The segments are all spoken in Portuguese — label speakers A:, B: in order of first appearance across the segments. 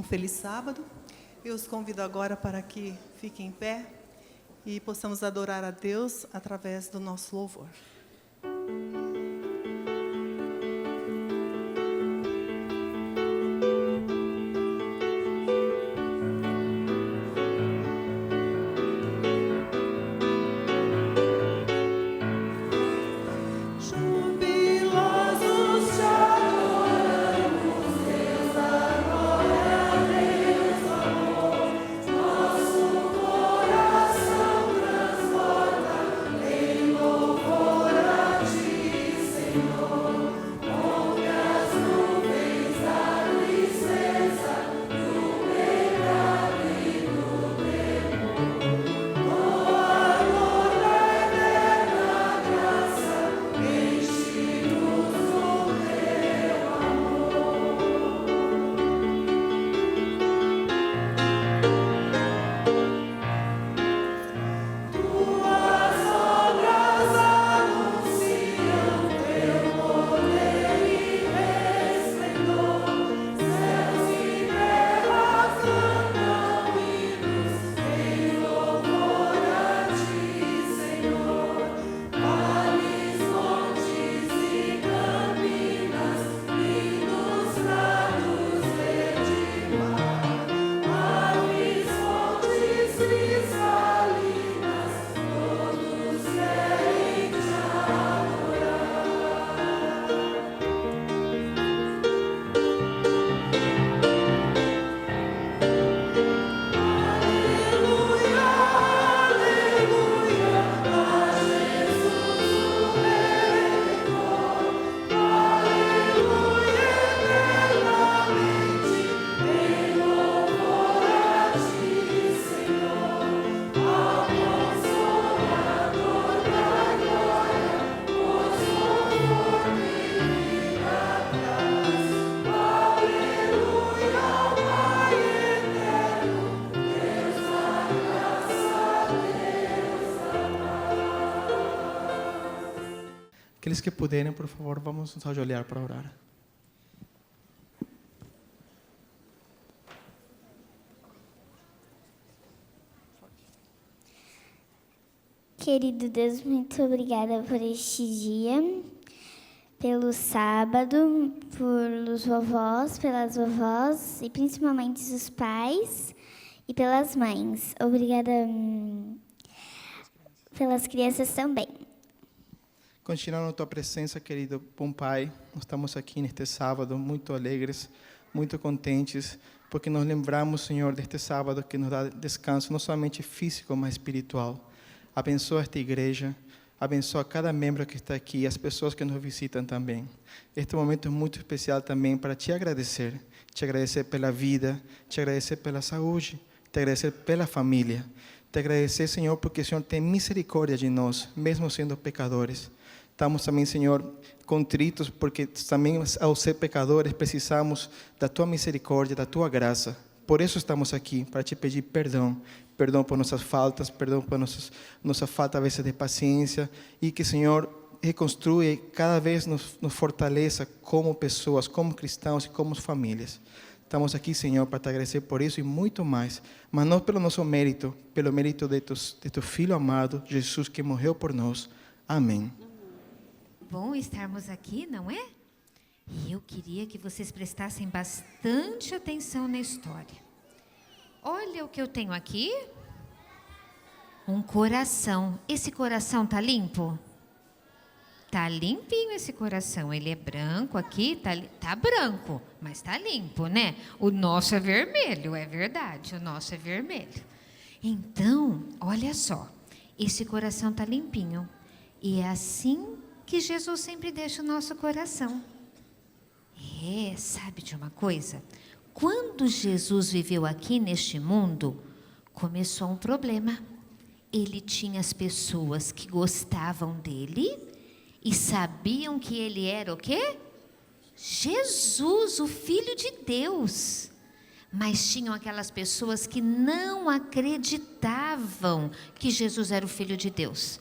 A: feliz sábado. Eu os convido agora para que fiquem em pé e possamos adorar a Deus através do nosso louvor.
B: Aqueles que puderem, por favor, vamos nos ajoelhar para orar.
C: Querido Deus, muito obrigada por este dia, pelo sábado, pelos vovós, pelas vovós e principalmente os pais e pelas mães. Obrigada pelas crianças também.
B: Continuando na tua presença, querido bom Pai, nós estamos aqui neste sábado muito alegres, muito contentes, porque nos lembramos, Senhor, deste sábado que nos dá descanso, não somente físico, mas espiritual. Abençoa esta igreja, abençoa cada membro que está aqui, as pessoas que nos visitam também. Este momento é muito especial também para te agradecer pela vida, te agradecer pela saúde, te agradecer pela família, te agradecer, Senhor, porque o Senhor tem misericórdia de nós, mesmo sendo pecadores. Estamos também, Senhor, contritos, porque também, ao ser pecadores, precisamos da Tua misericórdia, da Tua graça. Por isso estamos aqui, para te pedir perdão. Perdão por nossas faltas, perdão por nossa falta, às vezes, de paciência. E que, Senhor, reconstrua e cada vez nos fortaleça como pessoas, como cristãos e como famílias. Estamos aqui, Senhor, para te agradecer por isso e muito mais. Mas não pelo nosso mérito, pelo mérito de teu Filho amado, Jesus, que morreu por nós. Amém.
D: Bom estarmos aqui, não é? E eu queria que vocês prestassem bastante atenção na história. Olha o que eu tenho aqui. Um coração. Esse coração tá limpo? Tá limpinho esse coração. Ele é branco aqui, tá branco, mas tá limpo, né? O nosso é vermelho, é verdade. O nosso é vermelho. Então, olha só. Esse coração tá limpinho. E é assim que Jesus sempre deixa o nosso coração. Sabe de uma coisa? Quando Jesus viveu aqui neste mundo, começou um problema. Ele tinha as pessoas que gostavam dele e sabiam que ele era o quê? Jesus, o Filho de Deus. Mas tinham aquelas pessoas que não acreditavam que Jesus era o Filho de Deus.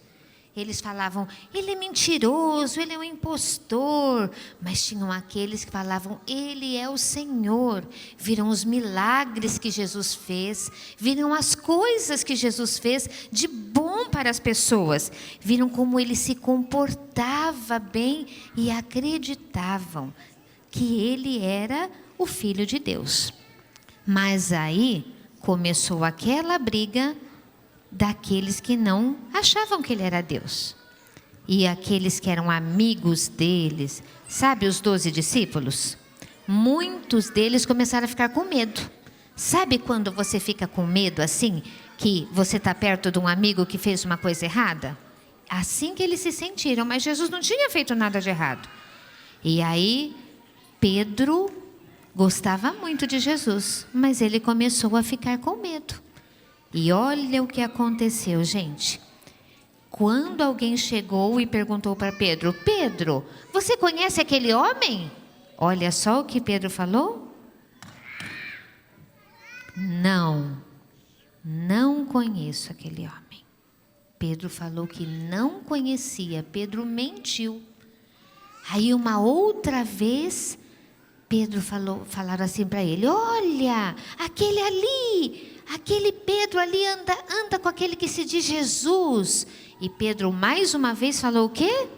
D: Eles falavam, ele é mentiroso, ele é um impostor. Mas tinham aqueles que falavam, ele é o Senhor. Viram os milagres que Jesus fez, viram as coisas que Jesus fez de bom para as pessoas. Viram como ele se comportava bem e acreditavam que ele era o Filho de Deus. Mas aí começou aquela briga daqueles que não achavam que ele era Deus. E aqueles que eram amigos deles, sabe os 12 discípulos? Muitos deles começaram a ficar com medo. Sabe quando você fica com medo assim, que você está perto de um amigo que fez uma coisa errada? Assim que eles se sentiram, mas Jesus não tinha feito nada de errado. E aí, Pedro gostava muito de Jesus, mas ele começou a ficar com medo. E olha o que aconteceu, gente. Quando alguém chegou e perguntou para Pedro, Pedro, você conhece aquele homem? Olha só o que Pedro falou. Não conheço aquele homem. Pedro falou que não conhecia, Pedro mentiu. Aí uma outra vez, falaram assim para ele, olha, aquele Pedro ali anda com aquele que se diz Jesus. E Pedro mais uma vez falou o quê?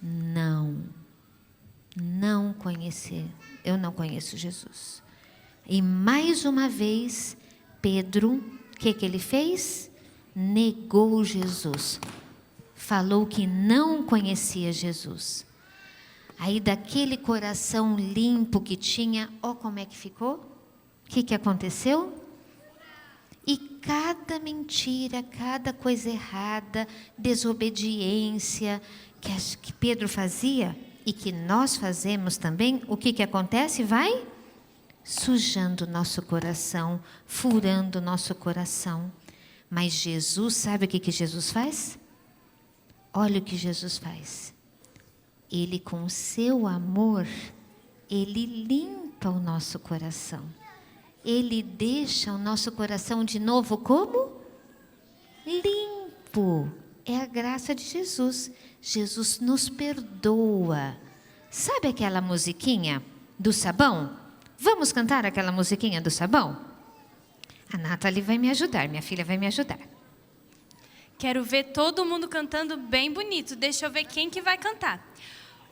D: Não conhecer, eu não conheço Jesus. E mais uma vez, Pedro, o que ele fez? Negou Jesus. Falou que não conhecia Jesus. Aí daquele coração limpo que tinha, ó como é que ficou? O que aconteceu? E cada mentira, cada coisa errada, desobediência que Pedro fazia e que nós fazemos também, o que acontece? Vai sujando o nosso coração, furando o nosso coração. Mas Jesus, sabe o que Jesus faz? Olha o que Jesus faz. Ele, com o seu amor, ele limpa o nosso coração. Ele deixa o nosso coração de novo como? Limpo. É a graça de Jesus. Jesus nos perdoa. Sabe aquela musiquinha do sabão? Vamos cantar aquela musiquinha do sabão? A Nathalie vai me ajudar, minha filha vai me ajudar.
E: Quero ver todo mundo cantando bem bonito. Deixa eu ver quem que vai cantar.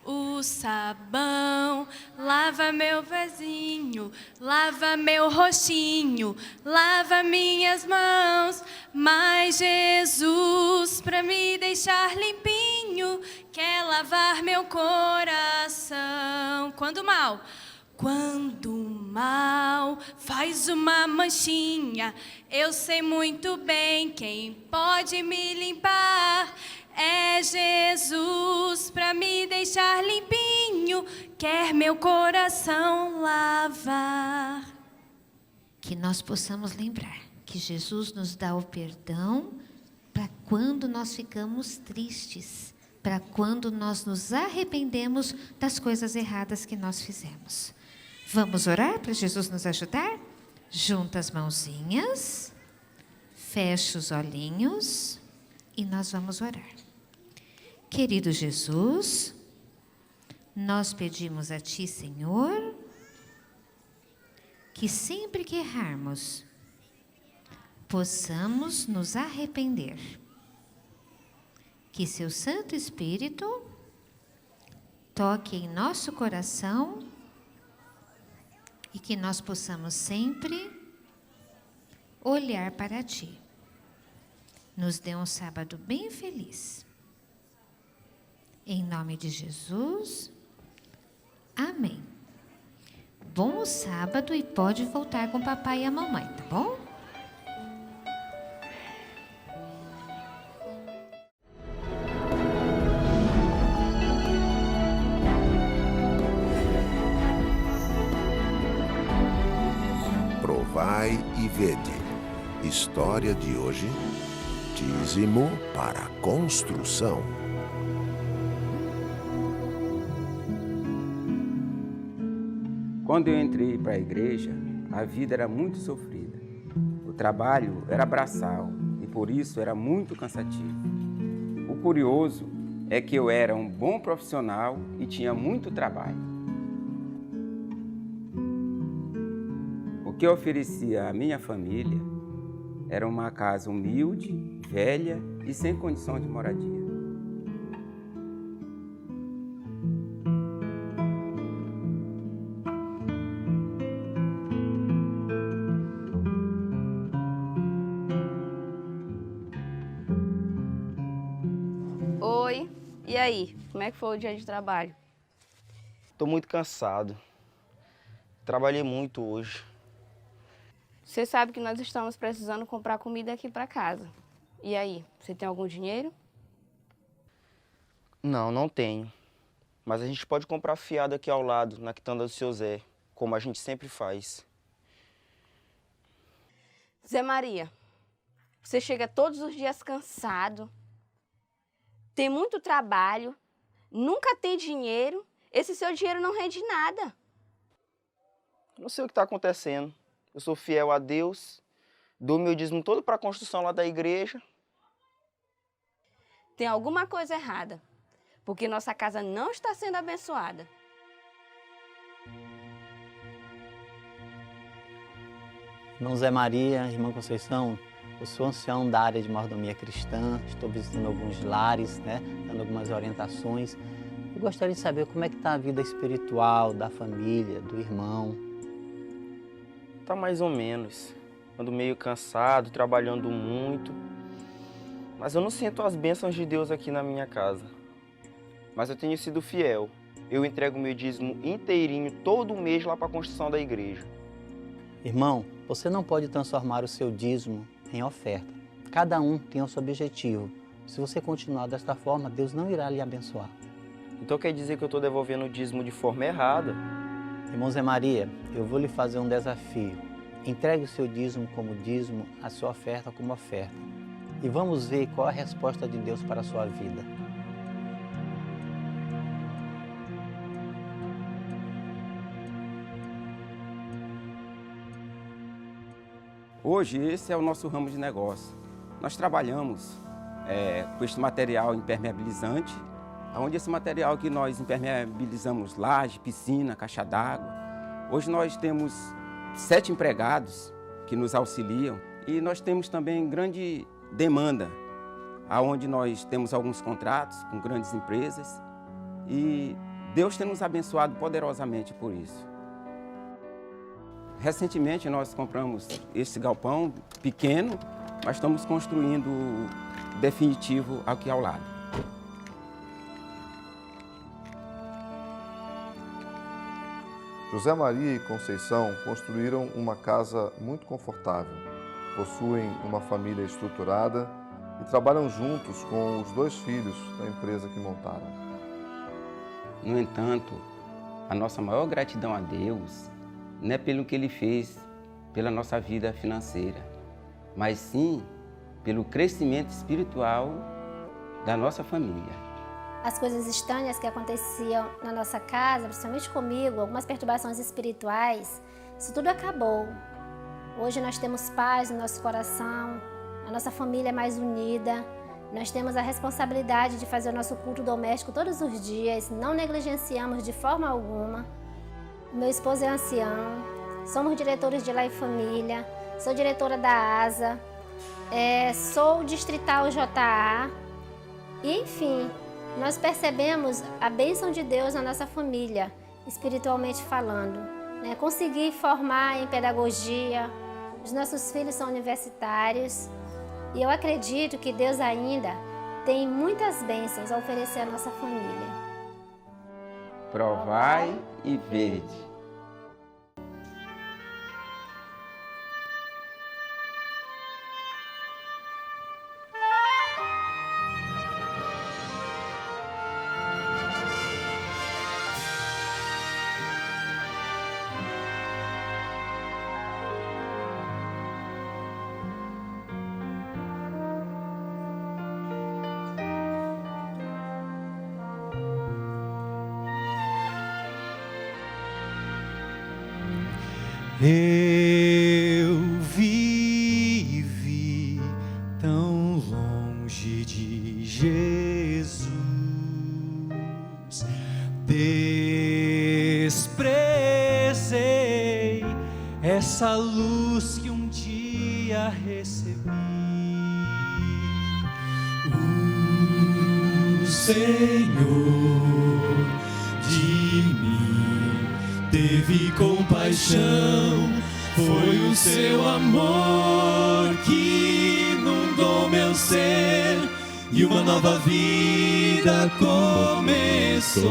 E: O sabão lava meu pezinho, lava meu rostinho, lava minhas mãos. Mas Jesus, para me deixar limpinho, quer lavar meu coração. Quando mal faz uma manchinha, eu sei muito bem quem pode me limpar. É Jesus, para me deixar limpinho, quer meu coração lavar.
D: Que nós possamos lembrar que Jesus nos dá o perdão para quando nós ficamos tristes, para quando nós nos arrependemos das coisas erradas que nós fizemos. Vamos orar para Jesus nos ajudar? Junta as mãozinhas, fecha os olhinhos e nós vamos orar. Querido Jesus, nós pedimos a Ti, Senhor, que sempre que errarmos, possamos nos arrepender. Que Seu Santo Espírito toque em nosso coração e que nós possamos sempre olhar para Ti. Nos dê um sábado bem feliz. Em nome de Jesus, amém. Bom sábado e pode voltar com o papai e a mamãe, tá bom?
F: Provai e vede. História de hoje: dízimo para a construção.
G: Quando eu entrei para a igreja, a vida era muito sofrida. O trabalho era braçal e por isso era muito cansativo. curioso é que eu era um bom profissional e tinha muito trabalho. O que eu oferecia à minha família era uma casa humilde, velha e sem condição de moradia.
H: Oi, e aí? Como é que foi o dia de trabalho?
I: Estou muito cansado. Trabalhei muito hoje.
H: Você sabe que nós estamos precisando comprar comida aqui para casa. E aí, você tem algum dinheiro?
I: Não, não tenho. Mas a gente pode comprar fiado aqui ao lado, na quitanda do seu Zé, como a gente sempre faz.
H: Zé Maria, você chega todos os dias cansado, tem muito trabalho, nunca tem dinheiro, esse seu dinheiro não rende nada.
I: Não sei o que está acontecendo. Eu sou fiel a Deus, dou meu dízimo todo para a construção lá da igreja.
H: Tem alguma coisa errada, porque nossa casa não está sendo abençoada.
J: Irmão Zé Maria, irmã Conceição, eu sou ancião da área de mordomia cristã, estou visitando alguns lares, dando algumas orientações. Eu gostaria de saber como é que está a vida espiritual da família, do irmão.
I: Tá mais ou menos. Ando meio cansado, trabalhando muito. Mas eu não sinto as bênçãos de Deus aqui na minha casa. Mas eu tenho sido fiel. Eu entrego meu dízimo inteirinho todo mês lá para a construção da igreja.
J: Irmão, você não pode transformar o seu dízimo em oferta. Cada um tem o seu objetivo. Se você continuar desta forma, Deus não irá lhe abençoar.
I: Então quer dizer que eu estou devolvendo o dízimo de forma errada?
J: Irmão Zé Maria, eu vou lhe fazer um desafio. Entregue o seu dízimo como dízimo, a sua oferta como oferta. E vamos ver qual a resposta de Deus para a sua vida.
G: Hoje, esse é o nosso ramo de negócio. Nós trabalhamos com este material impermeabilizante, onde esse material que nós impermeabilizamos laje, piscina, caixa d'água. Hoje nós temos 7 empregados que nos auxiliam e nós temos também grande demanda, onde nós temos alguns contratos com grandes empresas e Deus tem nos abençoado poderosamente por isso. Recentemente nós compramos esse galpão pequeno, mas estamos construindo o definitivo aqui ao lado.
K: José Maria e Conceição construíram uma casa muito confortável, possuem uma família estruturada e trabalham juntos com os 2 filhos da empresa que montaram.
G: No entanto, a nossa maior gratidão a Deus não é pelo que Ele fez pela nossa vida financeira, mas sim pelo crescimento espiritual da nossa família.
L: As coisas estranhas que aconteciam na nossa casa, principalmente comigo, algumas perturbações espirituais, isso tudo acabou. Hoje nós temos paz no nosso coração, a nossa família é mais unida, nós temos a responsabilidade de fazer o nosso culto doméstico todos os dias, não negligenciamos de forma alguma. O meu esposo é ancião, somos diretores de Lar e Família, sou diretora da ASA, sou distrital JA, e enfim, nós percebemos a bênção de Deus na nossa família, espiritualmente falando. Consegui formar em pedagogia, os nossos filhos são universitários e eu acredito que Deus ainda tem muitas bênçãos a oferecer à nossa família.
G: Provai e vede.
M: Eu vivi tão longe de Jesus, desprezei essa luz que um dia recebi. O Senhor de mim teve compaixão, foi o seu amor que inundou meu ser e uma nova vida começou.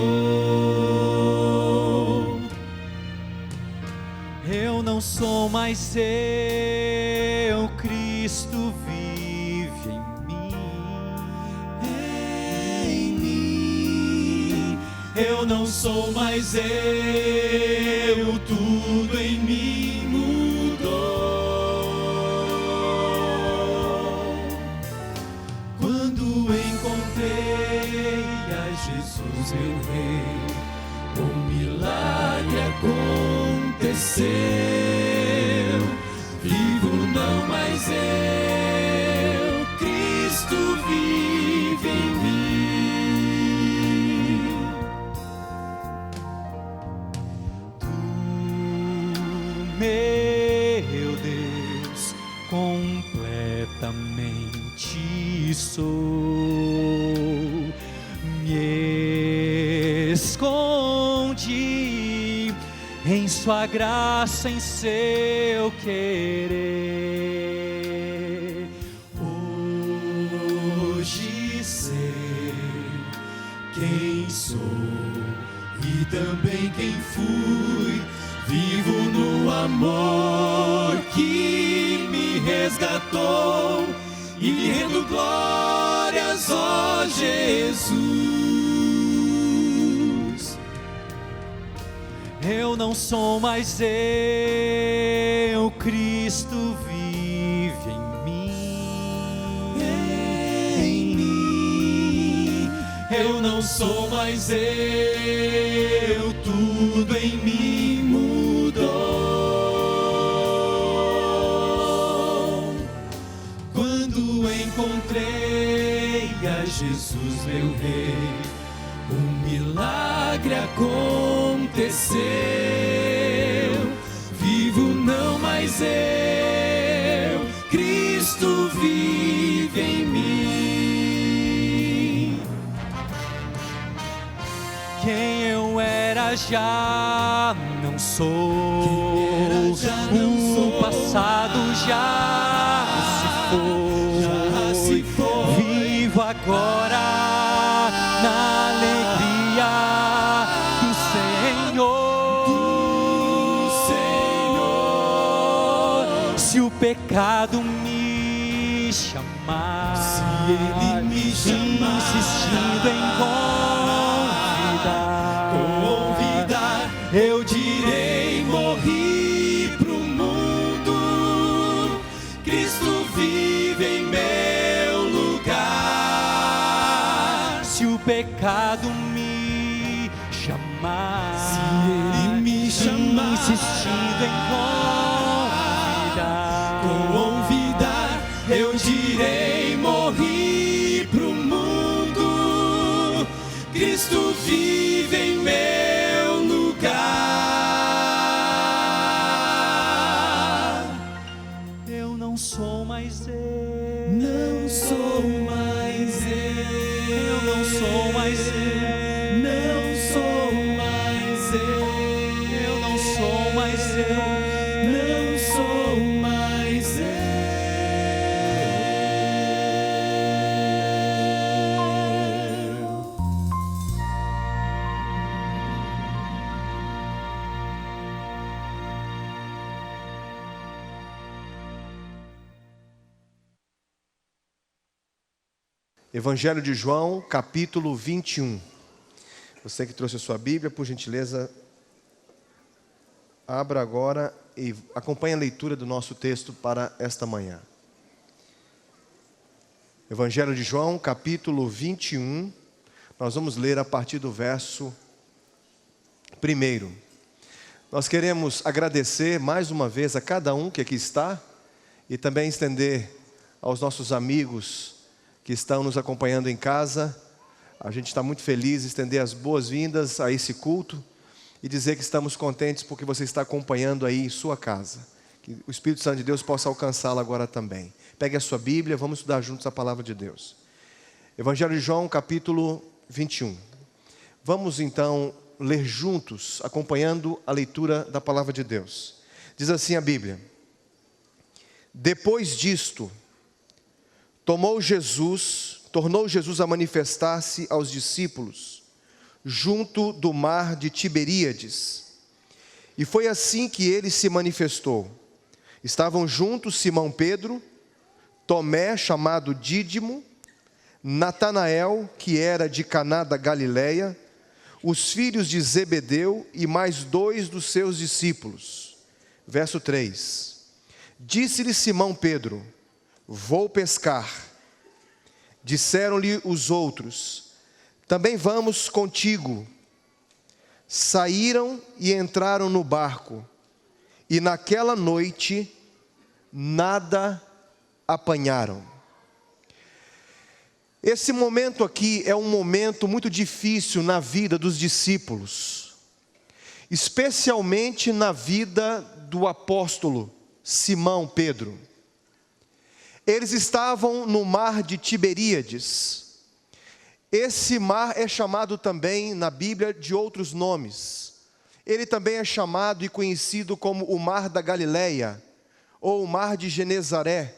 M: Eu não sou mais eu, Cristo vive em mim. Eu não sou mais eu, tudo em mim mudou. Quando encontrei a Jesus meu Rei, um milagre aconteceu. Vivo não mais eu, Cristo vive em mim. Tu, meu Deus, completamente sou. Me escondi em sua graça, em seu querer. Hoje sei quem sou e também quem fui. Vivo no amor que me resgatou e lhe rendo glórias, ó Jesus. Eu não sou mais eu, Cristo vive em mim. Eu não sou mais eu, tudo em mim mudou. Quando encontrei a Jesus meu Rei, um milagre aconteceu. Vivo não mais eu, Cristo vive em mim. Quem eu era já não sou. O passado já se foi. Vivo agora na alegria do Senhor. Se o pecado me chamar, se ele me chamar, insistindo em convidar, eu direi: morri pro mundo, Cristo vive em meu lugar. Se o pecado me chamar, se ele me chamar, insistindo em convidar, eu direi: morri pro mundo, Cristo vive em meu lugar. Eu não sou mais eu, não sou mais eu não sou mais eu, não sou mais eu não sou mais eu, não sou mais eu.
N: Evangelho de João, capítulo 21. Você que trouxe a sua Bíblia, por gentileza, abra agora e acompanhe a leitura do nosso texto para esta manhã. Evangelho de João, capítulo 21. Nós vamos ler a partir do verso 1. Nós queremos agradecer mais uma vez a cada um que aqui está e também estender aos nossos amigos que estão nos acompanhando em casa A gente está muito feliz em estender as boas-vindas a esse culto e dizer que estamos contentes porque você está acompanhando aí em sua casa. Que o Espírito Santo de Deus possa alcançá-lo agora também. Pegue a sua Bíblia, vamos estudar juntos a palavra de Deus. Evangelho de João, capítulo 21. Vamos então ler juntos, acompanhando a leitura da palavra de Deus. Diz assim a Bíblia: depois disto, tornou Jesus a manifestar-se aos discípulos, junto do mar de Tiberíades. E foi assim que ele se manifestou. Estavam juntos Simão Pedro, Tomé, chamado Dídimo, Natanael, que era de Caná da Galileia, os filhos de Zebedeu e mais 2 dos seus discípulos. Verso 3. Disse-lhe Simão Pedro: vou pescar. Disseram-lhe os outros: também vamos contigo. Saíram e entraram no barco, e naquela noite nada apanharam. Esse momento aqui é um momento muito difícil na vida dos discípulos, especialmente na vida do apóstolo Simão Pedro. Eles estavam no mar de Tiberíades. Esse mar é chamado também na Bíblia de outros nomes. Ele também é chamado e conhecido como o Mar da Galileia, ou o Mar de Genezaré.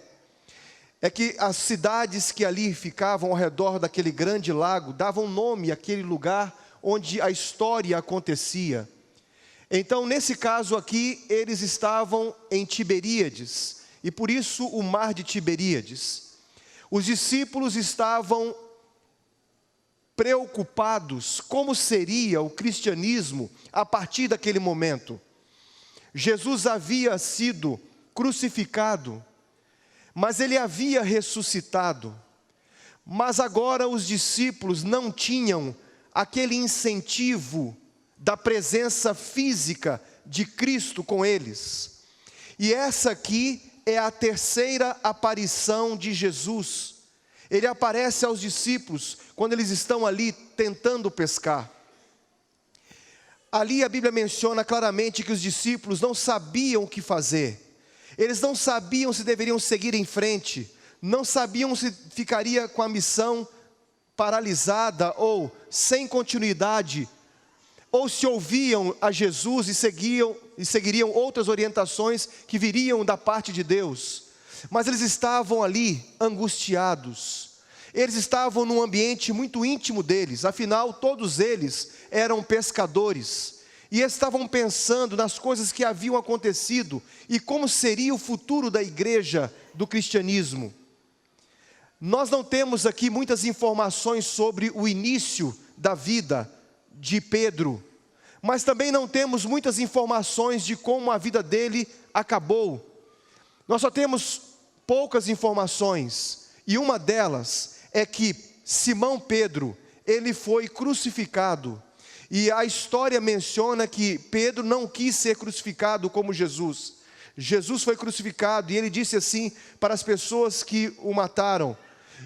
N: É que as cidades que ali ficavam ao redor daquele grande lago davam nome àquele lugar onde a história acontecia. Então, nesse caso aqui, eles estavam em Tiberíades, e por isso o mar de Tiberíades. Os discípulos estavam preocupados como seria o cristianismo a partir daquele momento. Jesus havia sido crucificado, mas ele havia ressuscitado. Mas agora os discípulos não tinham aquele incentivo da presença física de Cristo com eles. E essa aqui é a terceira aparição de Jesus. Ele aparece aos discípulos quando eles estão ali tentando pescar. Ali a Bíblia menciona claramente que os discípulos não sabiam o que fazer. Eles não sabiam se deveriam seguir em frente, não sabiam se ficaria com a missão paralisada ou sem continuidade, ou se ouviam a Jesus e seguiriam outras orientações que viriam da parte de Deus. Mas eles estavam ali angustiados, eles estavam num ambiente muito íntimo deles, afinal todos eles eram pescadores. E estavam pensando nas coisas que haviam acontecido e como seria o futuro da igreja do cristianismo. Nós não temos aqui muitas informações sobre o início da vida de Pedro, mas também não temos muitas informações de como a vida dele acabou. Nós só temos poucas informações, e uma delas é que Simão Pedro, ele foi crucificado. E a história menciona que Pedro não quis ser crucificado como Jesus. Jesus foi crucificado e ele disse assim para as pessoas que o mataram.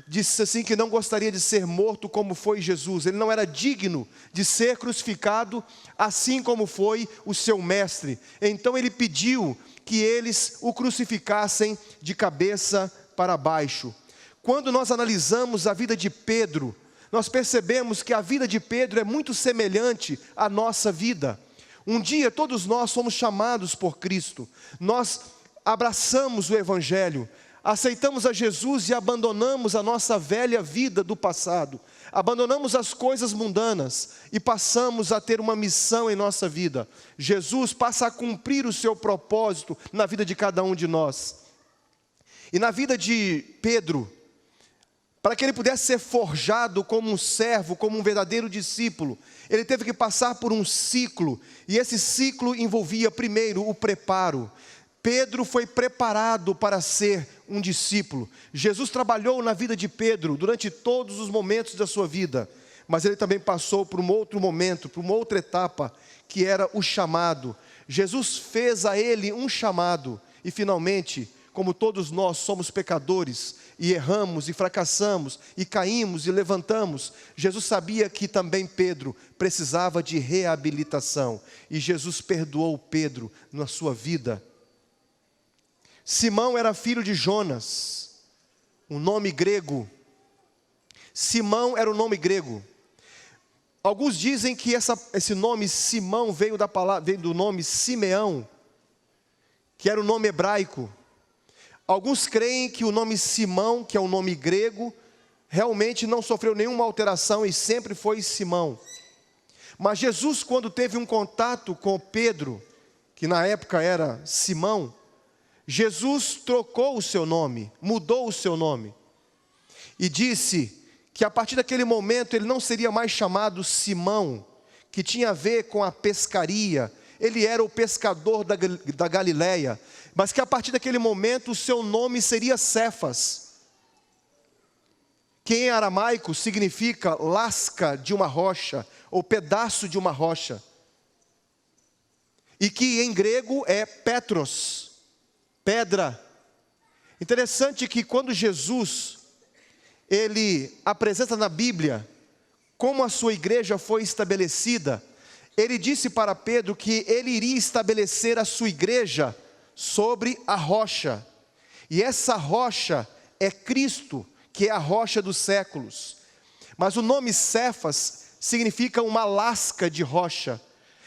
N: Disse assim que não gostaria de ser morto como foi Jesus. Ele não era digno de ser crucificado assim como foi o seu mestre. Então ele pediu que eles o crucificassem de cabeça para baixo. Quando nós analisamos a vida de Pedro, nós percebemos que a vida de Pedro é muito semelhante à nossa vida. Um dia todos nós fomos chamados por Cristo, nós abraçamos o Evangelho, aceitamos a Jesus e abandonamos a nossa velha vida do passado, abandonamos as coisas mundanas e passamos a ter uma missão em nossa vida. Jesus passa a cumprir o seu propósito na vida de cada um de nós. E na vida de Pedro, para que ele pudesse ser forjado como um servo, como um verdadeiro discípulo, ele teve que passar por um ciclo, e esse ciclo envolvia primeiro o preparo. Pedro foi preparado para ser um discípulo. Jesus trabalhou na vida de Pedro durante todos os momentos da sua vida, mas ele também passou por um outro momento, por uma outra etapa, que era o chamado. Jesus fez a ele um chamado, e finalmente, como todos nós somos pecadores, e erramos, e fracassamos, e caímos, e levantamos, Jesus sabia que também Pedro precisava de reabilitação, e Jesus perdoou Pedro na sua vida. Simão era filho de Jonas, um nome grego. Simão era o nome grego. Alguns dizem que esse nome Simão veio do nome Simeão, que era o nome hebraico. Alguns creem que o nome Simão, que é um nome grego, realmente não sofreu nenhuma alteração e sempre foi Simão. Mas Jesus, quando teve um contato com Pedro, que na época era Simão, Jesus trocou o seu nome, mudou o seu nome, e disse que a partir daquele momento ele não seria mais chamado Simão, que tinha a ver com a pescaria, ele era o pescador da Galileia, mas que a partir daquele momento o seu nome seria Cefas, que em aramaico significa lasca de uma rocha, ou pedaço de uma rocha, e que em grego é Petros, pedra. Interessante que quando Jesus, ele apresenta na Bíblia como a sua igreja foi estabelecida, ele disse para Pedro que ele iria estabelecer a sua igreja sobre a rocha, e essa rocha é Cristo, que é a rocha dos séculos. Mas o nome Cefas significa uma lasca de rocha.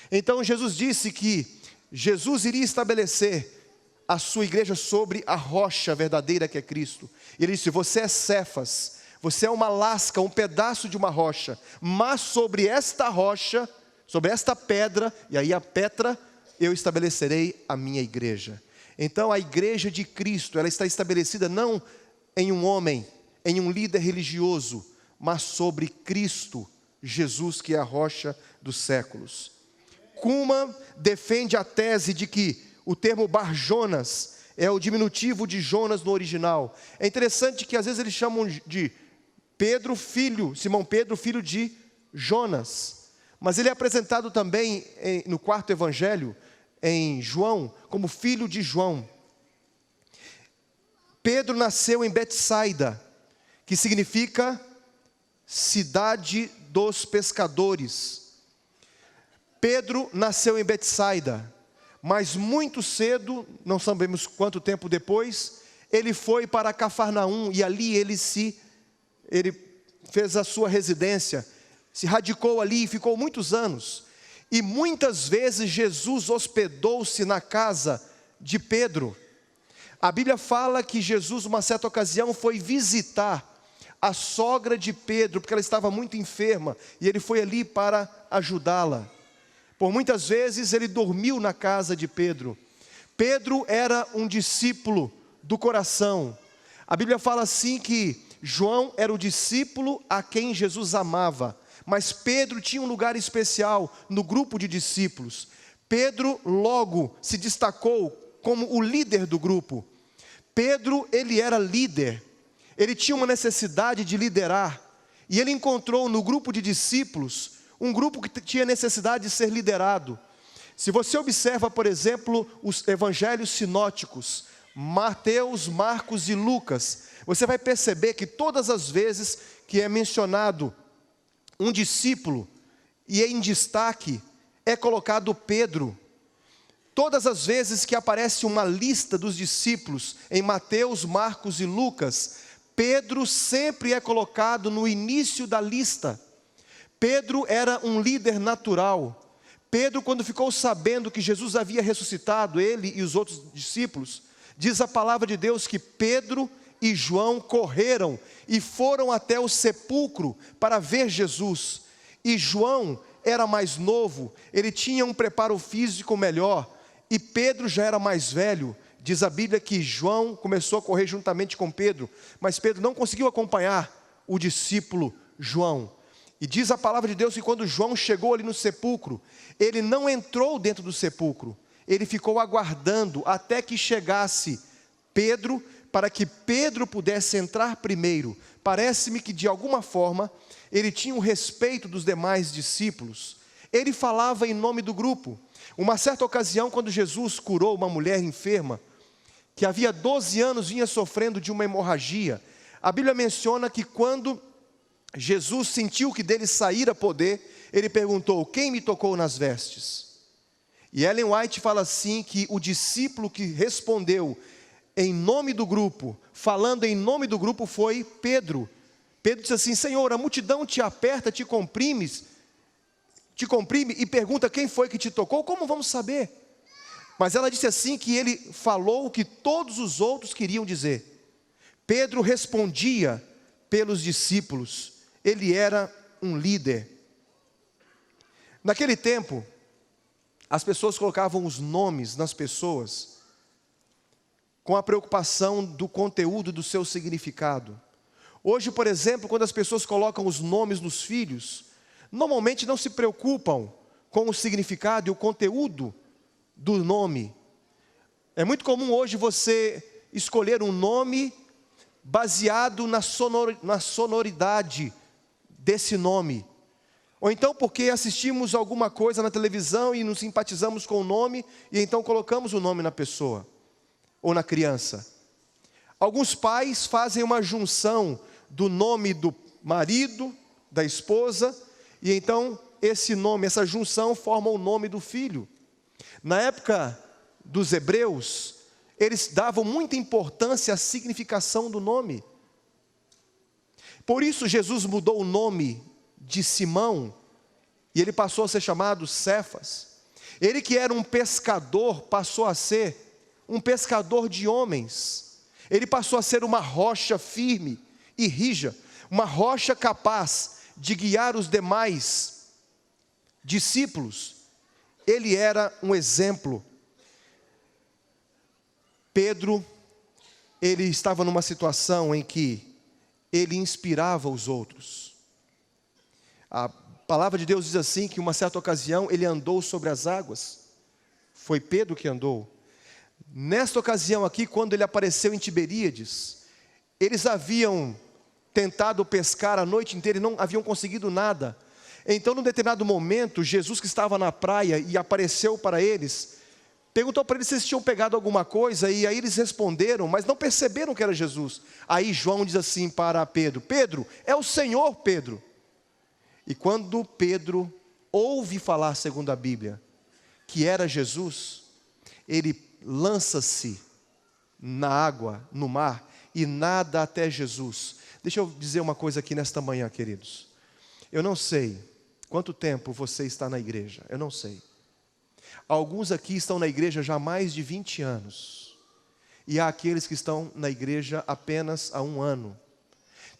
N: Então Jesus disse que Jesus iria estabelecer a sua igreja sobre a rocha verdadeira que é Cristo. Ele disse: você é Cefas, você é uma lasca, um pedaço de uma rocha, mas sobre esta rocha, sobre esta pedra, e aí a Petra, eu estabelecerei a minha igreja. Então a igreja de Cristo, ela está estabelecida não em um homem, em um líder religioso, mas sobre Cristo, Jesus, que é a rocha dos séculos. Cuma defende a tese de que o termo Bar-Jonas é o diminutivo de Jonas no original. É interessante que às vezes eles chamam de Pedro, Simão Pedro, filho de Jonas. Mas ele é apresentado também no quarto evangelho, em João, como filho de João. Pedro nasceu em Betsaida, que significa cidade dos pescadores. Pedro nasceu em Betsaida, mas muito cedo, não sabemos quanto tempo depois, ele foi para Cafarnaum e ali ele fez a sua residência, se radicou ali e ficou muitos anos. E muitas vezes Jesus hospedou-se na casa de Pedro. A Bíblia fala que Jesus, numa certa ocasião, foi visitar a sogra de Pedro, porque ela estava muito enferma, e ele foi ali para ajudá-la. Por muitas vezes ele dormiu na casa de Pedro. Pedro era um discípulo do coração. A Bíblia fala assim que João era o discípulo a quem Jesus amava, mas Pedro tinha um lugar especial no grupo de discípulos. Pedro logo se destacou como o líder do grupo. Pedro, ele era líder, ele tinha uma necessidade de liderar, e ele encontrou no grupo de discípulos um grupo que tinha necessidade de ser liderado. Se você observa, por exemplo, os evangelhos sinóticos, Mateus, Marcos e Lucas, você vai perceber que todas as vezes que é mencionado um discípulo, e em destaque, é colocado Pedro. Todas as vezes que aparece uma lista dos discípulos, em Mateus, Marcos e Lucas, Pedro sempre é colocado no início da lista. Pedro era um líder natural. Pedro, quando ficou sabendo que Jesus havia ressuscitado, ele e os outros discípulos, diz a palavra de Deus que Pedro e João correram e foram até o sepulcro para ver Jesus. E João era mais novo, ele tinha um preparo físico melhor, e Pedro já era mais velho. Diz a Bíblia que João começou a correr juntamente com Pedro, mas Pedro não conseguiu acompanhar o discípulo João. E diz a palavra de Deus que quando João chegou ali no sepulcro, ele não entrou dentro do sepulcro, ele ficou aguardando até que chegasse Pedro, para que Pedro pudesse entrar primeiro. Parece-me que de alguma forma ele tinha um respeito dos demais discípulos. Ele falava em nome do grupo. Uma certa ocasião, quando Jesus curou uma mulher enferma, que havia 12 anos vinha sofrendo de uma hemorragia. A Bíblia menciona que quando Jesus sentiu que dele saíra poder, ele perguntou: quem me tocou nas vestes? E Ellen White fala assim, que o discípulo que respondeu em nome do grupo, falando em nome do grupo, foi Pedro. Pedro disse assim: Senhor, a multidão te aperta, te comprime e pergunta quem foi que te tocou, como vamos saber? Mas ela disse assim, que ele falou o que todos os outros queriam dizer. Pedro respondia pelos discípulos, ele era um líder. Naquele tempo, as pessoas colocavam os nomes nas pessoas com a preocupação do conteúdo do seu significado. Hoje, por exemplo, quando as pessoas colocam os nomes nos filhos, normalmente não se preocupam com o significado e o conteúdo do nome. É muito comum hoje você escolher um nome baseado na sonoridade desse nome. Ou então porque assistimos alguma coisa na televisão e nos simpatizamos com o nome, e então colocamos o nome na pessoa, ou na criança. Alguns pais fazem uma junção do nome do marido, da esposa, e então esse nome, essa junção forma o nome do filho. Na época dos hebreus, eles davam muita importância à significação do nome. Por isso Jesus mudou o nome de Simão, e ele passou a ser chamado Cefas. Ele que era um pescador, passou a ser um pescador de homens. Ele passou a ser uma rocha firme e rija, uma rocha capaz de guiar os demais discípulos. Ele era um exemplo. Pedro, ele estava numa situação em que ele inspirava os outros. A palavra de Deus diz assim, que em uma certa ocasião ele andou sobre as águas. Foi Pedro que andou. Nesta ocasião aqui, quando ele apareceu em Tiberíades, eles haviam tentado pescar a noite inteira e não haviam conseguido nada. Então, num determinado momento, Jesus, que estava na praia e apareceu para eles, perguntou para eles se eles tinham pegado alguma coisa, e aí eles responderam, mas não perceberam que era Jesus. Aí João diz assim para Pedro: Pedro, é o Senhor, Pedro. E quando Pedro ouve falar, segundo a Bíblia, que era Jesus, ele lança-se na água, no mar, e nada até Jesus. Deixa eu dizer uma coisa aqui nesta manhã, queridos. Eu não sei quanto tempo você está na igreja, eu não sei. Alguns aqui estão na igreja já há mais de 20 anos. E há aqueles que estão na igreja apenas há 1 ano.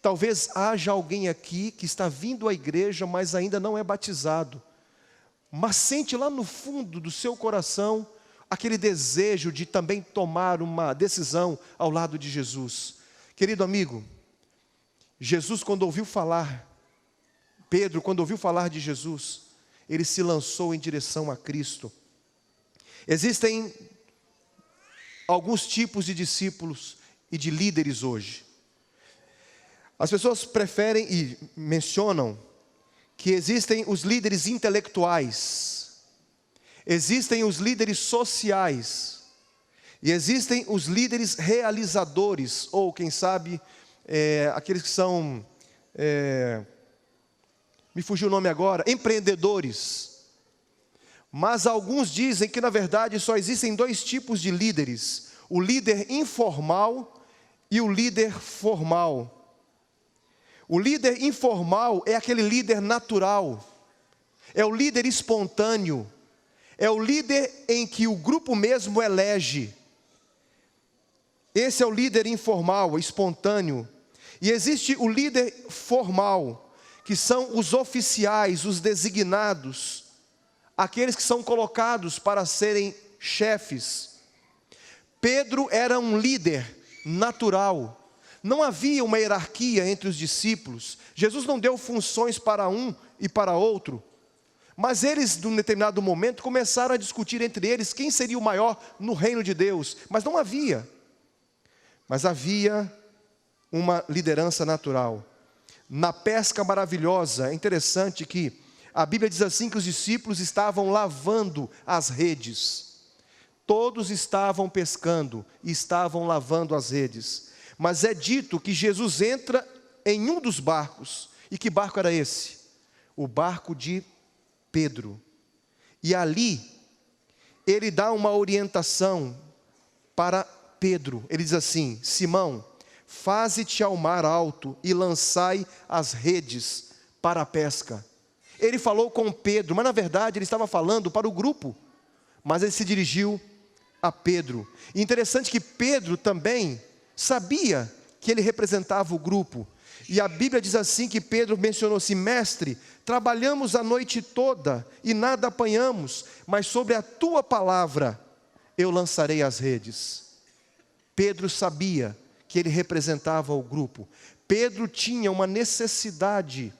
N: Talvez haja alguém aqui que está vindo à igreja, mas ainda não é batizado. Mas sente lá no fundo do seu coração aquele desejo de também tomar uma decisão ao lado de Jesus. Querido amigo, Jesus, quando ouviu falar, Pedro, quando ouviu falar de Jesus, ele se lançou em direção a Cristo. Existem alguns tipos de discípulos e de líderes hoje. As pessoas preferem e mencionam que existem os líderes intelectuais, existem os líderes sociais, e existem os líderes realizadores, ou quem sabe, aqueles que são, me fugiu o nome agora, empreendedores. Mas alguns dizem que na verdade só existem 2 tipos de líderes: o líder informal e o líder formal. O líder informal é aquele líder natural, é o líder espontâneo, é o líder em que o grupo mesmo elege. Esse é o líder informal, espontâneo. E existe o líder formal, que são os oficiais, os designados, aqueles que são colocados para serem chefes. Pedro era um líder natural. Não havia uma hierarquia entre os discípulos. Jesus não deu funções para um e para outro. Mas eles, num determinado momento, começaram a discutir entre eles quem seria o maior no reino de Deus. Mas não havia. Mas havia uma liderança natural. Na pesca maravilhosa, é interessante que a Bíblia diz assim que os discípulos estavam lavando as redes. Todos estavam pescando e estavam lavando as redes. Mas é dito que Jesus entra em um dos barcos. E que barco era esse? O barco de Pedro. E ali, ele dá uma orientação para Pedro. Ele diz assim: Simão, faze-te ao mar alto e lançai as redes para a pesca. Ele falou com Pedro, mas na verdade ele estava falando para o grupo. Mas ele se dirigiu a Pedro. E interessante que Pedro também sabia que ele representava o grupo. E a Bíblia diz assim que Pedro mencionou assim: mestre, trabalhamos a noite toda e nada apanhamos, mas sobre a tua palavra eu lançarei as redes. Pedro sabia que ele representava o grupo. Pedro tinha uma necessidade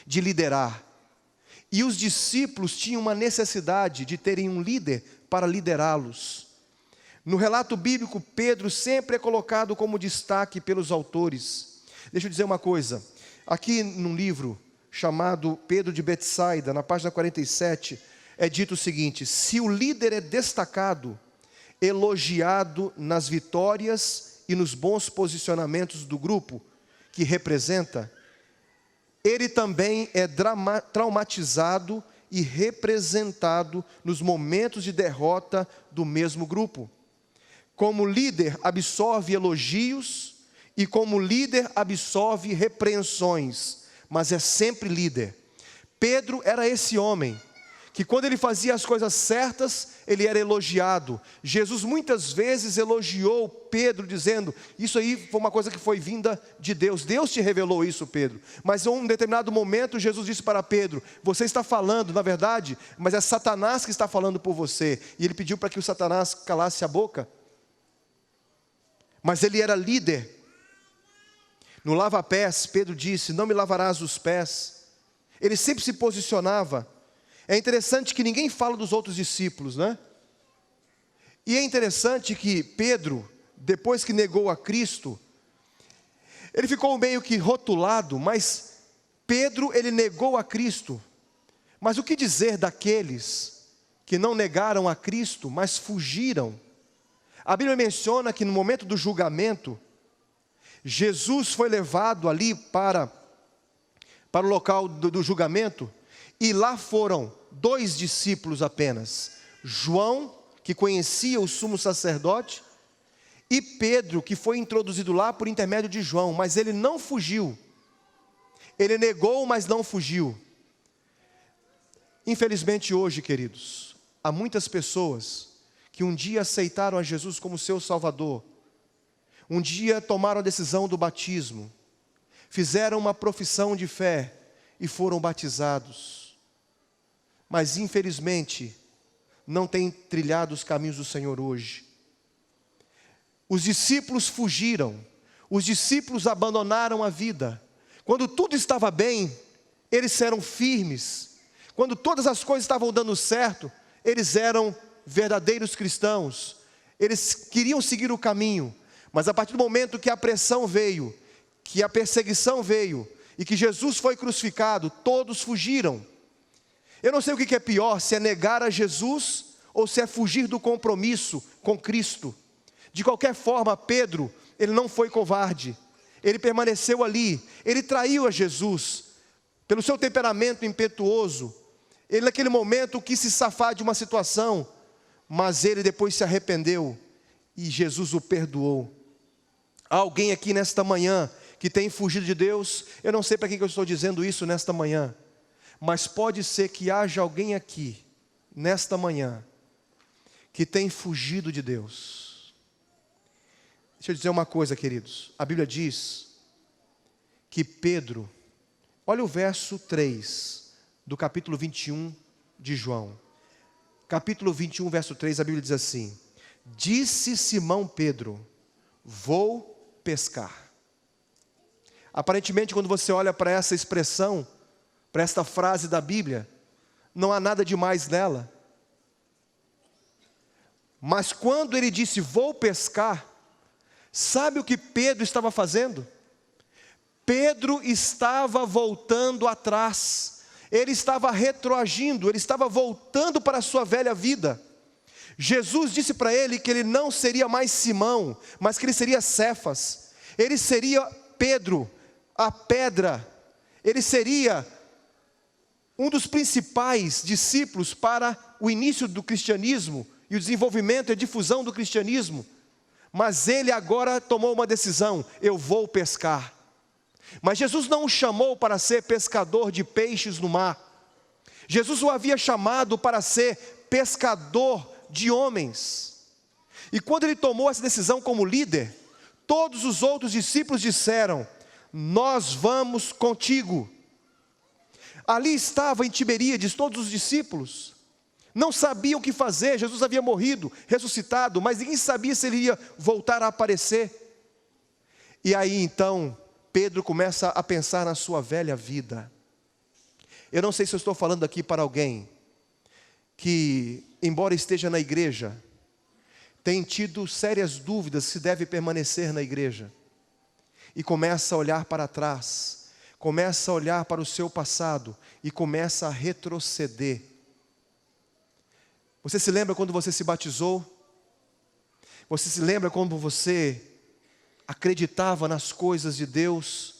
N: de liderar. E os discípulos tinham uma necessidade de terem um líder para liderá-los. No relato bíblico, Pedro sempre é colocado como destaque pelos autores. Deixa eu dizer uma coisa. Aqui num livro chamado Pedro de Betsaida, na página 47, é dito o seguinte: se o líder é destacado, elogiado nas vitórias e nos bons posicionamentos do grupo que representa, ele também é traumatizado e representado nos momentos de derrota do mesmo grupo. Como líder, absorve elogios e como líder, absorve repreensões, mas é sempre líder. Pedro era esse homem que quando ele fazia as coisas certas, ele era elogiado. Jesus muitas vezes elogiou Pedro, dizendo: isso aí foi uma coisa que foi vinda de Deus. Deus te revelou isso, Pedro. Mas em um determinado momento, Jesus disse para Pedro: você está falando, na verdade, mas é Satanás que está falando por você. E ele pediu para que o Satanás calasse a boca. Mas ele era líder. No lava-pés, Pedro disse: não me lavarás os pés. Ele sempre se posicionava. É interessante que ninguém fala dos outros discípulos, né? E é interessante que Pedro, depois que negou a Cristo, ele ficou meio que rotulado, mas Pedro, ele negou a Cristo. Mas o que dizer daqueles que não negaram a Cristo, mas fugiram? A Bíblia menciona que no momento do julgamento, Jesus foi levado ali para o local do julgamento, e lá foram 2 discípulos apenas: João, que conhecia o sumo sacerdote, e Pedro, que foi introduzido lá por intermédio de João, mas ele não fugiu. Ele negou, mas não fugiu. Infelizmente hoje, queridos, há muitas pessoas que um dia aceitaram a Jesus como seu Salvador, um dia tomaram a decisão do batismo, fizeram uma profissão de fé e foram batizados. Mas infelizmente não têm trilhado os caminhos do Senhor hoje. Os discípulos fugiram, os discípulos abandonaram a vida. Quando tudo estava bem, eles eram firmes. Quando todas as coisas estavam dando certo, eles eram verdadeiros cristãos. Eles queriam seguir o caminho. Mas a partir do momento que a pressão veio, que a perseguição veio, e que Jesus foi crucificado, todos fugiram. Eu não sei o que é pior, se é negar a Jesus ou se é fugir do compromisso com Cristo. De qualquer forma, Pedro, ele não foi covarde. Ele permaneceu ali. Ele traiu a Jesus pelo seu temperamento impetuoso. Ele naquele momento quis se safar de uma situação, mas ele depois se arrependeu e Jesus o perdoou. Há alguém aqui nesta manhã que tem fugido de Deus? Eu não sei para quem que eu estou dizendo isso nesta manhã, mas pode ser que haja alguém aqui, nesta manhã, que tem fugido de Deus. Deixa eu dizer uma coisa, queridos. A Bíblia diz que Pedro, olha o verso 3 do capítulo 21 de João. Capítulo 21, verso 3, a Bíblia diz assim: disse Simão Pedro: vou pescar. Aparentemente, quando você olha para essa expressão, para esta frase da Bíblia, não há nada demais nela. Mas quando ele disse vou pescar, sabe o que Pedro estava fazendo? Pedro estava voltando atrás. Ele estava retroagindo, ele estava voltando para a sua velha vida. Jesus disse para ele que ele não seria mais Simão, mas que ele seria Cefas. Ele seria Pedro, a pedra. Ele seria um dos principais discípulos para o início do cristianismo e o desenvolvimento e a difusão do cristianismo. Mas ele agora tomou uma decisão: eu vou pescar. Mas Jesus não o chamou para ser pescador de peixes no mar. Jesus o havia chamado para ser pescador de homens. E quando ele tomou essa decisão como líder, todos os outros discípulos disseram: nós vamos contigo. Ali estava em Tiberíades todos os discípulos. Não sabiam o que fazer. Jesus havia morrido, ressuscitado, mas ninguém sabia se ele ia voltar a aparecer. E aí então Pedro começa a pensar na sua velha vida. Eu não sei se eu estou falando aqui para alguém que, embora esteja na igreja, tem tido sérias dúvidas se deve permanecer na igreja. E começa a olhar para trás, começa a olhar para o seu passado e começa a retroceder. Você se lembra quando você se batizou? Você se lembra quando você acreditava nas coisas de Deus?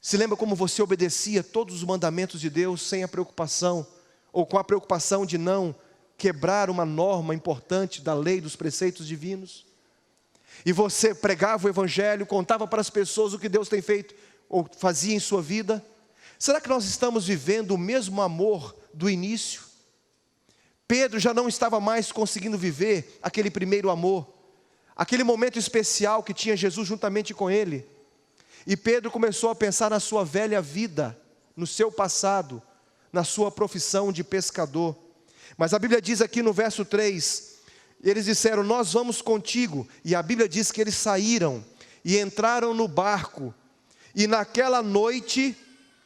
N: Se lembra como você obedecia todos os mandamentos de Deus sem a preocupação, ou com a preocupação de não quebrar uma norma importante da lei, dos preceitos divinos? E você pregava o evangelho, contava para as pessoas o que Deus tem feito ou fazia em sua vida? Será que nós estamos vivendo o mesmo amor do início? Pedro já não estava mais conseguindo viver aquele primeiro amor, aquele momento especial que tinha Jesus juntamente com ele. E Pedro começou a pensar na sua velha vida, no seu passado, na sua profissão de pescador. Mas a Bíblia diz aqui no verso 3, eles disseram: nós vamos contigo. E a Bíblia diz que eles saíram e entraram no barco. E naquela noite,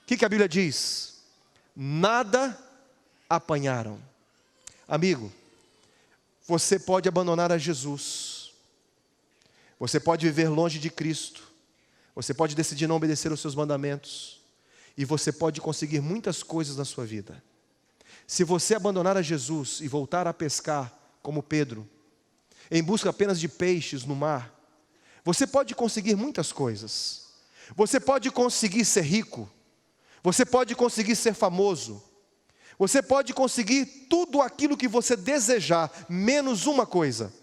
N: o que a Bíblia diz? Nada apanharam. Amigo, você pode abandonar a Jesus. Você pode viver longe de Cristo. Você pode decidir não obedecer aos seus mandamentos. E você pode conseguir muitas coisas na sua vida. Se você abandonar a Jesus e voltar a pescar, como Pedro, em busca apenas de peixes no mar, você pode conseguir muitas coisas. Você pode conseguir ser rico. Você pode conseguir ser famoso. Você pode conseguir tudo aquilo que você desejar, menos uma coisa.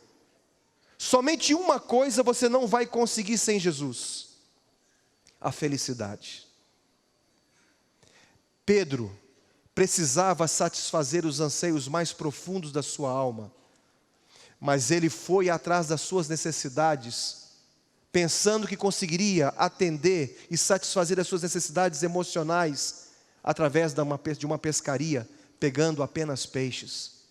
N: Somente uma coisa você não vai conseguir sem Jesus: a felicidade. Pedro precisava satisfazer os anseios mais profundos da sua alma, mas ele foi atrás das suas necessidades, pensando que conseguiria atender e satisfazer as suas necessidades emocionais através de uma pescaria, pegando apenas peixes.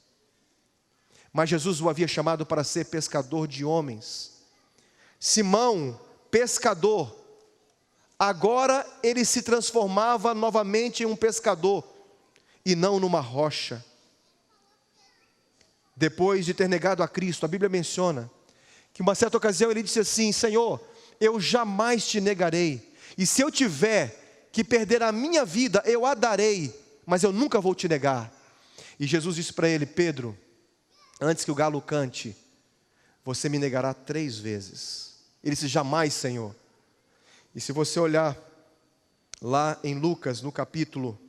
N: Mas Jesus o havia chamado para ser pescador de homens. Simão, pescador, agora ele se transformava novamente em um pescador, e não numa rocha. Depois de ter negado a Cristo, a Bíblia menciona que uma certa ocasião ele disse assim: Senhor, eu jamais te negarei, e se eu tiver que perder a minha vida, eu a darei, mas eu nunca vou te negar. E Jesus disse para ele: Pedro, antes que o galo cante, você me negará 3 vezes. Ele disse: jamais, Senhor. E se você olhar lá em Lucas, no capítulo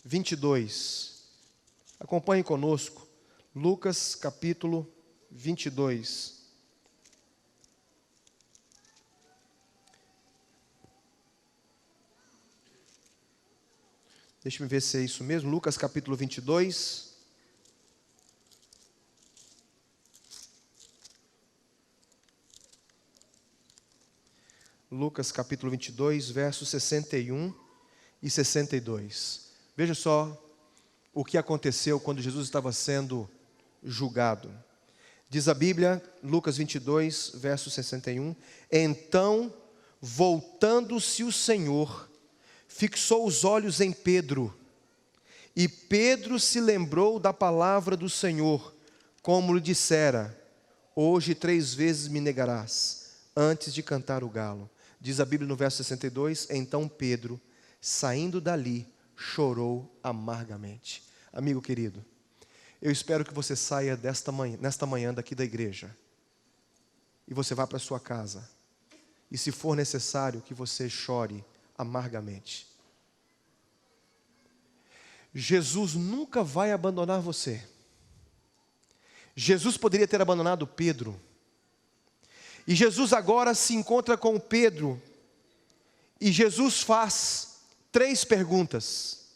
N: 22, acompanhe conosco, Lucas capítulo 22. Deixa eu ver se é isso mesmo. Lucas capítulo 22. Lucas capítulo 22, versos 61 e 62. Veja só o que aconteceu quando Jesus estava sendo julgado. Diz a Bíblia, Lucas 22, verso 61. Então, voltando-se o Senhor, fixou os olhos em Pedro, e Pedro se lembrou da palavra do Senhor, como lhe dissera: hoje 3 vezes me negarás, antes de cantar o galo. Diz a Bíblia no verso 62, então Pedro, saindo dali, chorou amargamente. Amigo querido, Eu espero que você saia nesta manhã daqui da igreja. E você vá para sua casa. E se for necessário, que você chore amargamente. Jesus nunca vai abandonar você. Jesus poderia ter abandonado Pedro. E Jesus agora se encontra com Pedro. E Jesus faz 3 perguntas.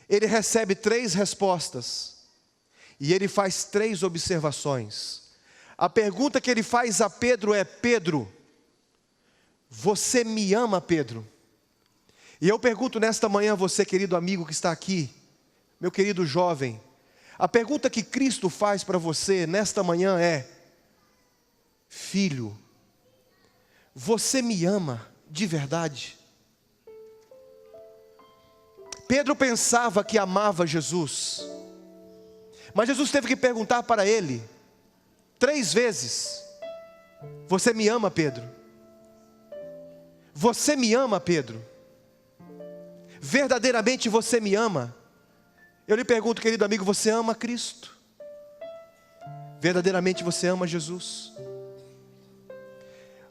N: Ele recebe 3 respostas. E ele faz 3 observações. A pergunta que ele faz a Pedro é: Pedro, você me ama, Pedro? E eu pergunto nesta manhã a você, querido amigo que está aqui, meu querido jovem, a pergunta que Cristo faz para você nesta manhã é: filho, você me ama de verdade? Pedro pensava que amava Jesus, mas Jesus teve que perguntar para ele 3 vezes: você me ama, Pedro? Você me ama, Pedro? Verdadeiramente você me ama? Eu lhe pergunto, querido amigo, você ama Cristo? Verdadeiramente você ama Jesus?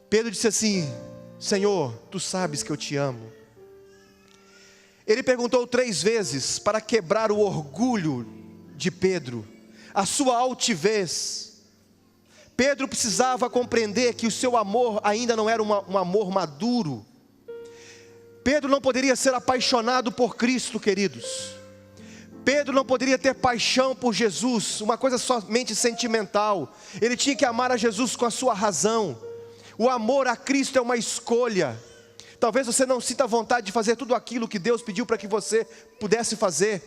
N: Pedro disse assim: Senhor, tu sabes que eu te amo. Ele perguntou 3 vezes para quebrar o orgulho de Pedro, a sua altivez. Pedro precisava compreender que o seu amor ainda não era um amor maduro. Pedro não poderia ser apaixonado por Cristo, queridos. Pedro não poderia ter paixão por Jesus, uma coisa somente sentimental. Ele tinha que amar a Jesus com a sua razão. O amor a Cristo é uma escolha. Talvez você não sinta vontade de fazer tudo aquilo que Deus pediu para que você pudesse fazer.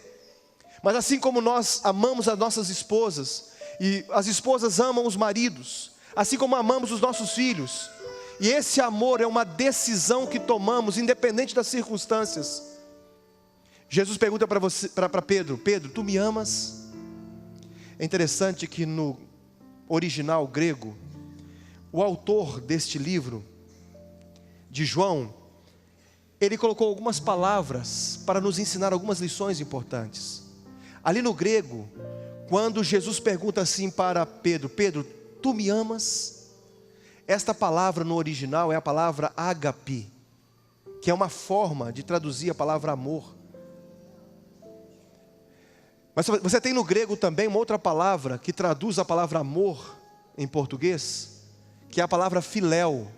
N: Mas assim como nós amamos as nossas esposas, e as esposas amam os maridos, assim como amamos os nossos filhos, e esse amor é uma decisão que tomamos, independente das circunstâncias. Jesus pergunta para Pedro: Pedro, tu me amas? É interessante que no original grego, o autor deste livro, de João, ele colocou algumas palavras para nos ensinar algumas lições importantes. Ali no grego, quando Jesus pergunta assim para Pedro: Pedro, tu me amas? Esta palavra no original é a palavra ágape, que é uma forma de traduzir a palavra amor. Mas você tem no grego também uma outra palavra que traduz a palavra amor em português, que é a palavra filéu.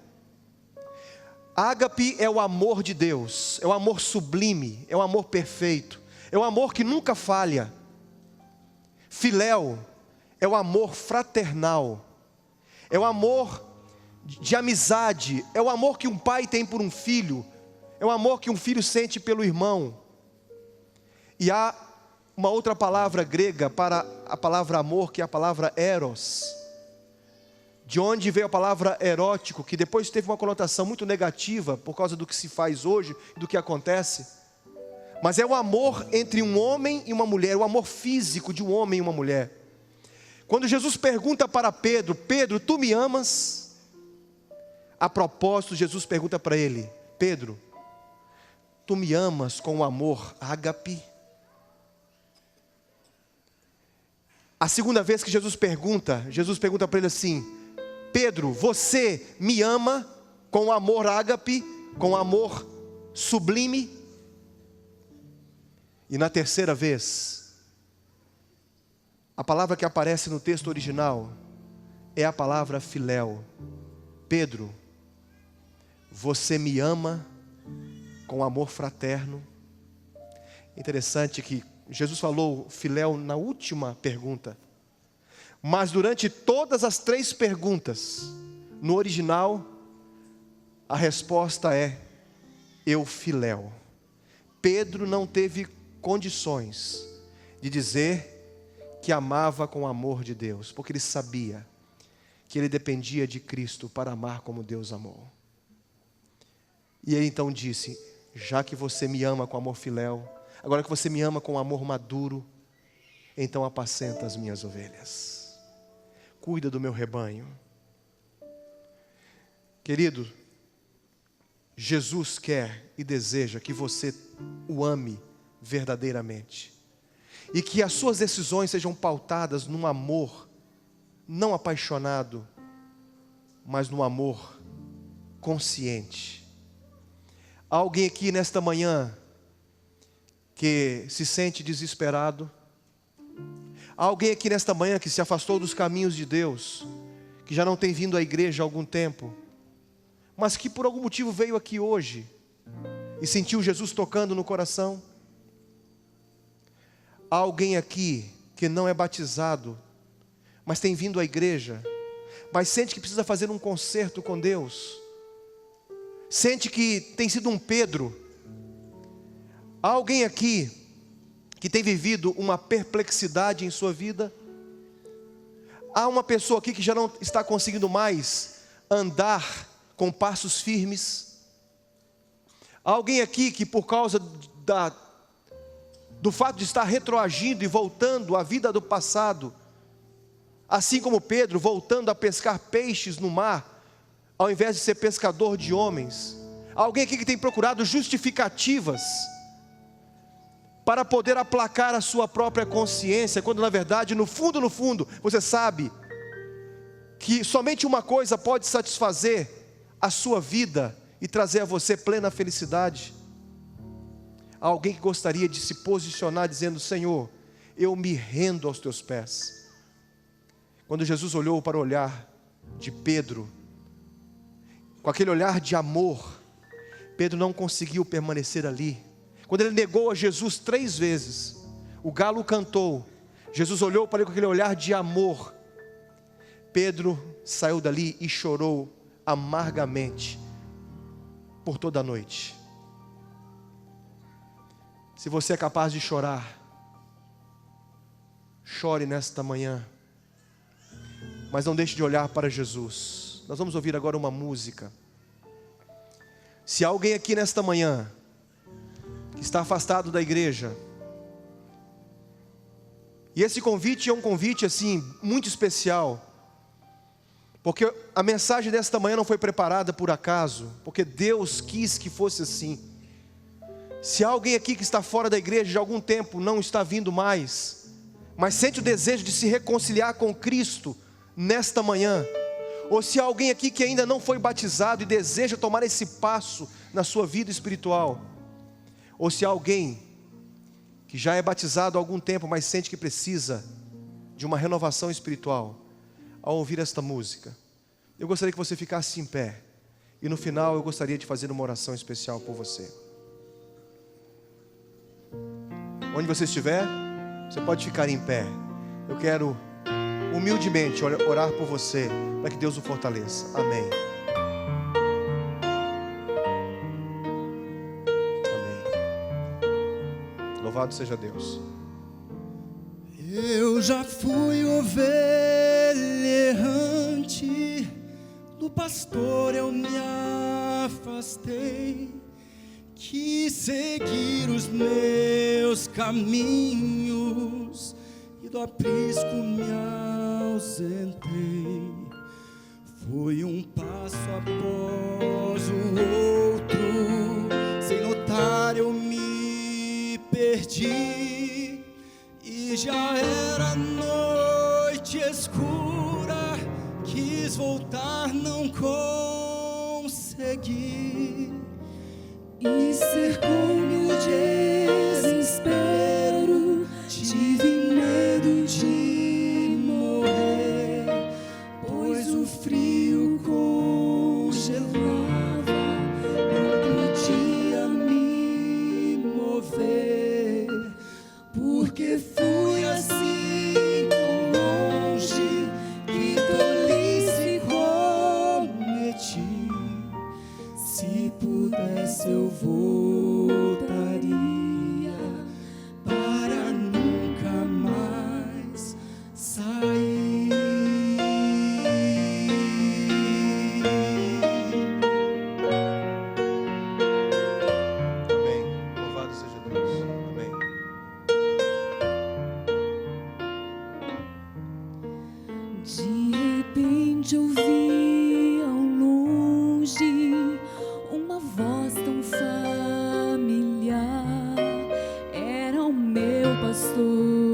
N: Ágape é o amor de Deus, é o amor sublime, é o amor perfeito, é o amor que nunca falha. Filéu é o amor fraternal, é o amor de amizade, é o amor que um pai tem por um filho, é o amor que um filho sente pelo irmão. E há uma outra palavra grega para a palavra amor, que é a palavra eros, de onde veio a palavra erótico, que depois teve uma conotação muito negativa por causa do que se faz hoje, do que acontece. Mas é o amor entre um homem e uma mulher, o amor físico de um homem e uma mulher. Quando Jesus pergunta para Pedro: Pedro, tu me amas? A propósito, Jesus pergunta para ele: Pedro, tu me amas com o amor ágape? A segunda vez que Jesus pergunta para ele assim: Pedro, você me ama com o amor ágape, com o amor sublime? E na terceira vez, a palavra que aparece no texto original é a palavra filéu. Pedro, você me ama com amor fraterno? Interessante que Jesus falou filéu na última pergunta, mas durante todas as 3 perguntas, no original, a resposta é eu filéu. Pedro não teve condições de dizer que amava com o amor de Deus, porque ele sabia que ele dependia de Cristo para amar como Deus amou. E ele então disse: já que você me ama com amor filéu, agora que você me ama com amor maduro, então apacenta as minhas ovelhas, cuida do meu rebanho. Querido, Jesus quer e deseja que você o ame verdadeiramente. e que as suas decisões sejam pautadas num amor, não apaixonado, mas num amor consciente. Há alguém aqui nesta manhã que se sente desesperado? Há alguém aqui nesta manhã que se afastou dos caminhos de Deus, que já não tem vindo à igreja há algum tempo, mas que por algum motivo veio aqui hoje e sentiu Jesus tocando no coração? Há alguém aqui que não é batizado, mas tem vindo à igreja, mas sente que precisa fazer um concerto com Deus, sente que tem sido um Pedro? Há alguém aqui que tem vivido uma perplexidade em sua vida? Há uma pessoa aqui que já não está conseguindo mais andar com passos firmes? Há alguém aqui que por causa do fato de estar retroagindo e voltando à vida do passado, assim como Pedro, voltando a pescar peixes no mar, ao invés de ser pescador de homens? Há alguém aqui que tem procurado justificativas para poder aplacar a sua própria consciência, quando na verdade, no fundo, você sabe que somente uma coisa pode satisfazer a sua vida e trazer a você plena felicidade? Há alguém que gostaria de se posicionar dizendo: Senhor, eu me rendo aos teus pés. Quando Jesus olhou para o olhar de Pedro, com aquele olhar de amor, Pedro não conseguiu permanecer ali. Quando ele negou a Jesus 3 vezes, o galo cantou, Jesus olhou para ele com aquele olhar de amor. Pedro saiu dali e chorou amargamente por toda a noite. Se você é capaz de chorar, chore nesta manhã, mas não deixe de olhar para Jesus. Nós vamos ouvir agora uma música. Se há alguém aqui nesta manhã que está afastado da igreja, e esse convite é um convite assim, muito especial, porque a mensagem desta manhã não foi preparada por acaso, porque Deus quis que fosse assim. Se há alguém aqui que está fora da igreja de algum tempo, não está vindo mais, mas sente o desejo de se reconciliar com Cristo nesta manhã, ou se há alguém aqui que ainda não foi batizado e deseja tomar esse passo na sua vida espiritual, ou se há alguém que já é batizado há algum tempo, mas sente que precisa de uma renovação espiritual, ao ouvir esta música, eu gostaria que você ficasse em pé, e no final eu gostaria de fazer uma oração especial por você. Onde você estiver, você pode ficar em pé. Eu quero humildemente orar por você, para que Deus o fortaleça. Amém. Amém. Louvado seja Deus.
M: Eu já fui ovelha errante, do pastor eu me afastei, quis seguir os meus caminhos e do aprisco me ausentei. Foi um passo após o outro, sem notar eu me perdi, e já era noite escura, quis voltar, não consegui, e cercou-me o desespero, tive medo de morrer, pois o frio congelava, não podia me mover, porque fui assim tão longe, que tolice cometi. Se pudesse eu voltaria para nunca mais sair.
N: Amém. Louvado seja Deus. Amém.
O: De repente ouvi ao longe uma voz tão familiar, era o meu pastor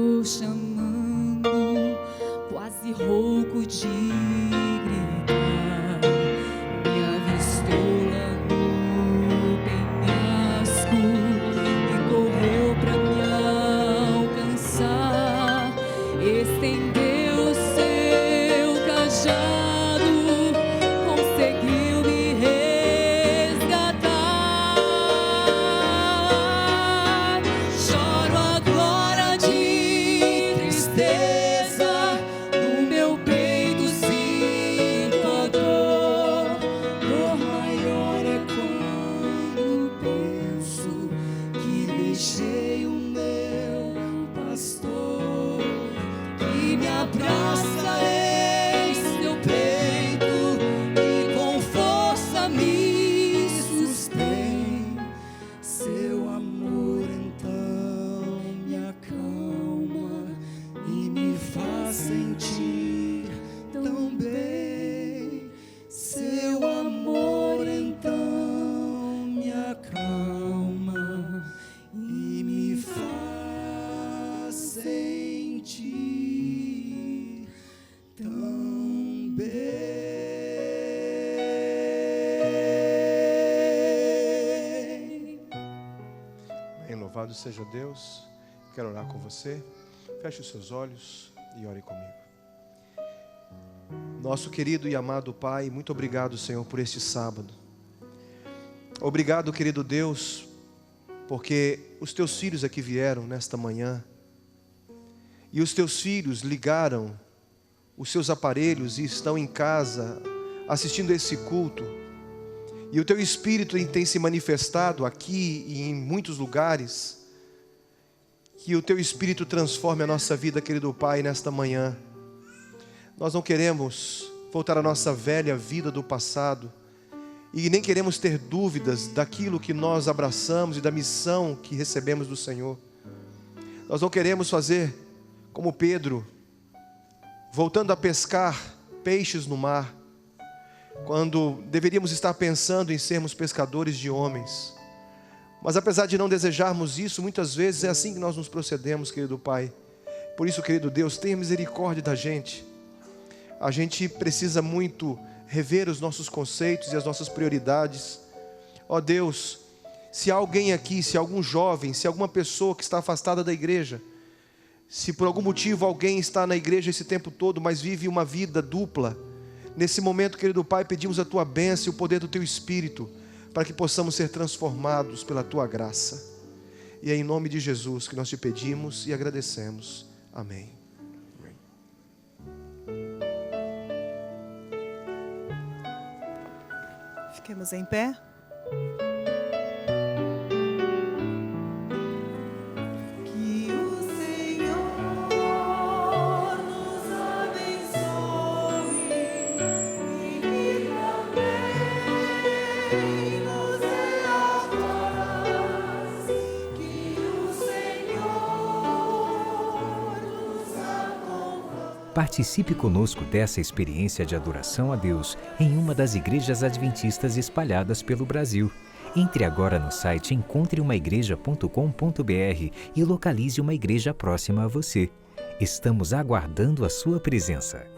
M: abraça em seu peito e com força me sustém. Seu amor então me acalma e me faz sentir tão bem. Seu amor então me acalma e me faz sentir tão bem.
N: Bem, louvado seja Deus. Quero orar com você. Feche os seus olhos e ore comigo. Nosso querido e amado Pai, muito obrigado, Senhor, por este sábado. Obrigado, querido Deus, porque os teus filhos aqui vieram nesta manhã e os teus filhos ligaram os seus aparelhos e estão em casa assistindo esse culto. E o teu Espírito tem se manifestado aqui e em muitos lugares. Que o teu Espírito transforme a nossa vida, querido Pai, nesta manhã. Nós não queremos voltar à nossa velha vida do passado e nem queremos ter dúvidas daquilo que nós abraçamos e da missão que recebemos do Senhor. Nós não queremos fazer como Pedro, voltando a pescar peixes no mar, quando deveríamos estar pensando em sermos pescadores de homens. Mas apesar de não desejarmos isso, muitas vezes é assim que nós nos procedemos, querido Pai. Por isso, querido Deus, tenha misericórdia da gente. A gente precisa muito rever os nossos conceitos e as nossas prioridades. Ó Deus, se há alguém aqui, se há algum jovem, se há alguma pessoa que está afastada da igreja, se por algum motivo alguém está na igreja esse tempo todo, mas vive uma vida dupla, nesse momento, querido Pai, pedimos a Tua bênção e o poder do Teu Espírito, para que possamos ser transformados pela Tua graça. E é em nome de Jesus que nós te pedimos e agradecemos. Amém.
A: Fiquemos em pé. Que o Senhor nos abençoe e que também nos dê a paz. Que o Senhor nos acompanhe.
P: Participe conosco dessa experiência de adoração a Deus em uma das igrejas adventistas espalhadas pelo Brasil. Entre agora no site encontreumaigreja.com.br e localize uma igreja próxima a você. Estamos aguardando a sua presença.